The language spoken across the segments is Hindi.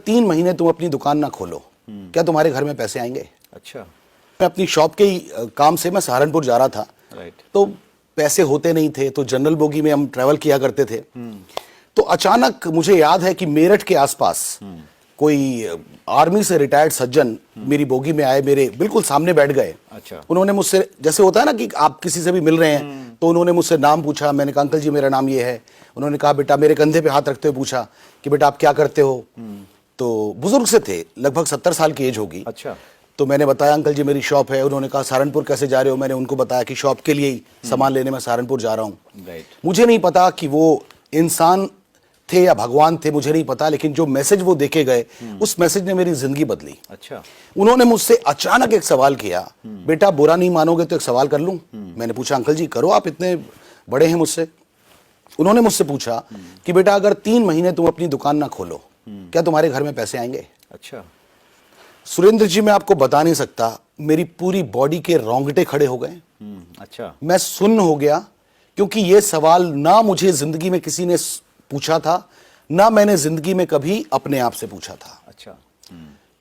3 महीने तुम अपनी दुकान ना खोलो, क्या तुम्हारे घर में पैसे आएंगे? अच्छा। मैं अपनी शॉप के ही काम से मैं सहारनपुर जा रहा था, राइट। तो पैसे होते नहीं थे, तो जनरल बोगी में हम ट्रैवल किया करते थे। तो अचानक मुझे याद है कि मेरठ के आसपास कोई आर्मी से रिटायर्ड सज्जन मेरी बोगी में आए, मेरे बिल्कुल सामने बैठ गए। अच्छा। उन्होंने मुझसे, जैसे होता है ना कि आप किसी से भी मिल रहे हैं, तो उन्होंने मुझसे नाम पूछा। मैंने कहा अंकल जी मेरा नाम ये है। उन्होंने कहा बेटा, मेरे कंधे पे हाथ रखते हुए पूछा कि बेटा आप क्या करते हो? तो बुजुर्ग से थे, लगभग 70 साल की एज होगी। अच्छा। तो मैंने बताया अंकल जी मेरी शॉप है। उन्होंने कहा सहारनपुर कैसे जा रहे हो? मैंने उनको बताया कि शॉप के लिए ही सामान लेने मैं सहारनपुर जा रहा हूँ। राइट। मुझे नहीं पता कि वो इंसान थे या भगवान थे, मुझे नहीं पता, लेकिन जो मैसेज वो देके गए, उस मैसेज ने मेरी जिंदगी बदली। अच्छा। उन्होंने मुझसे अचानक एक सवाल किया, बेटा बुरा नहीं मानोगे तो एक सवाल कर लूं? मैंने पूछा अंकल जी करो, आप इतने बड़े हैं मुझसे। उन्होंने मुझसे पूछा कि बेटा अगर 3 महीने तुम अपनी दुकान ना खोलो, क्या तुम्हारे घर में पैसे आएंगे? अच्छा। सुरेंद्र जी मैं आपको बता नहीं सकता, मेरी पूरी बॉडी के रोंगटे खड़े हो गए। अच्छा। मैं सुन्न हो गया, क्योंकि यह सवाल ना मुझे जिंदगी में किसी ने पूछा था, ना मैंने जिंदगी में कभी अपने आप से पूछा था। अच्छा।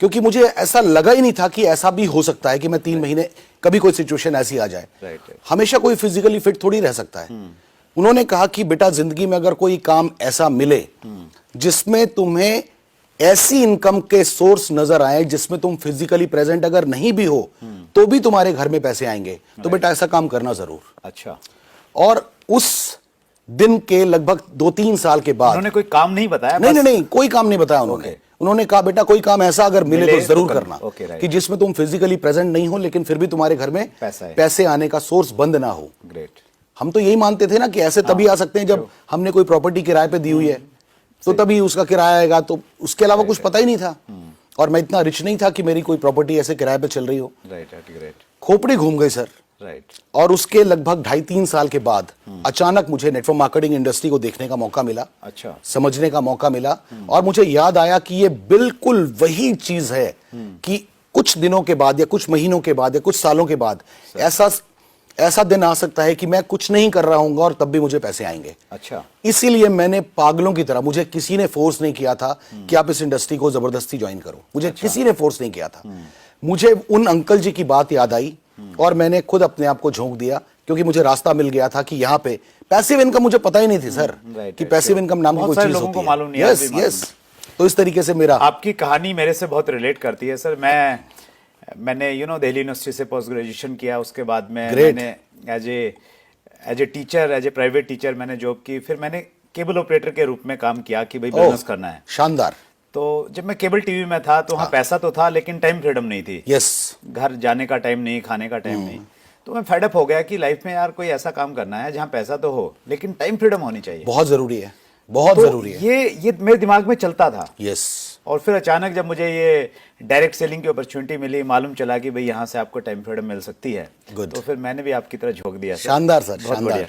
क्योंकि मुझे ऐसा लगा ही नहीं था कि ऐसा भी हो सकता है कि मैं 3 महीने, कभी कोई सिचुएशन ऐसी आ जाए। राइट। हमेशा कोई फिजिकली फिट थोड़ी रह सकता है। उन्होंने कहा कि बेटा जिंदगी में अगर कोई काम ऐसा मिले जिसमें तुम्हें ऐसी इनकम के सोर्स नजर आए जिसमें तुम फिजिकली प्रेजेंट अगर नहीं भी हो तो भी तुम्हारे घर में पैसे आएंगे, तो बेटा ऐसा काम करना जरूर। अच्छा। और उस दिन के लगभग 2-3 साल के बाद उन्होंने कोई काम नहीं बताया? नहीं, कोई काम नहीं बताया उन्होंने। उन्होंने कहा बेटा कोई काम ऐसा अगर मिले तो जरूर करना, कि जिसमें तुम फिजिकली प्रेजेंट नहीं हो लेकिन फिर भी तुम्हारे घर में पैसे आने का सोर्स बंद ना हो। ग्रेट। हम तो यही मानते थे ना कि ऐसे तभी आ सकते हैं जब हमने कोई प्रॉपर्टी किराए पे दी हुई है, तो तभी उसका किराया आएगा, तो उसके अलावा कुछ पता ही नहीं था। और मैं इतना रिच नहीं था कि मेरी कोई प्रॉपर्टी ऐसे किराए पे चल रही हो। राइट। खोपड़ी घूम गई सर। राइट। और उसके लगभग 2.5-3 साल के बाद अचानक मुझे नेटवर्क मार्केटिंग इंडस्ट्री को देखने का मौका मिला। अच्छा। समझने का मौका मिला, और मुझे याद आया कि ये बिल्कुल वही चीज है कि कुछ दिनों के बाद या कुछ महीनों के बाद या कुछ सालों के बाद ऐसा दिन आ सकता है कि मैं कुछ नहीं कर रहा हूंगा और तब भी मुझे पैसे आएंगे। अच्छा। इसीलिए मैंने पागलों की तरह, मुझे किसी ने फोर्स नहीं किया था कि आप इस इंडस्ट्री को जबरदस्ती ज्वाइन करो, मुझे किसी ने फोर्स नहीं किया था। मुझे उन अंकल जी की बात याद आई और मैंने खुद अपने आप को झोंक दिया, क्योंकि मुझे रास्ता मिल गया था कि यहाँ पे पैसिव इनकम, मुझे पता ही नहीं थी सर कि पैसिव इनकम नाम की कोई चीज होती है। यस। तो इस तरीके से मेरा, आपकी कहानी मेरे से बहुत रिलेट करती है सर। मैंने दिल्ली यूनिवर्सिटी से पोस्ट ग्रेजुएशन किया, उसके बाद में मैंने as a teacher, as a private teacher मैंने जॉब की। फिर मैंने केबल ऑपरेटर के रूप में काम किया कि भाई बिजनेस करना है। शानदार। तो जब मैं केबल टीवी में था तो वहाँ पैसा तो था लेकिन टाइम फ्रीडम नहीं थी। यस। घर जाने का टाइम नहीं, खाने का टाइम नहीं। तो मैं फेडअप हो गया कि लाइफ में यार कोई ऐसा काम करना है जहाँ पैसा तो हो लेकिन टाइम फ्रीडम होनी चाहिए। बहुत जरूरी है, बहुत जरूरी है। ये मेरे दिमाग में चलता था। यस। और फिर अचानक जब मुझे ये डायरेक्ट सेलिंग की अपॉर्चुनिटी मिली, मालूम चला कि भाई यहाँ से आपको टाइम फ्रीडम मिल सकती है, तो फिर मैंने भी आपकी तरह झोंक दिया। शानदार सर, शानदार।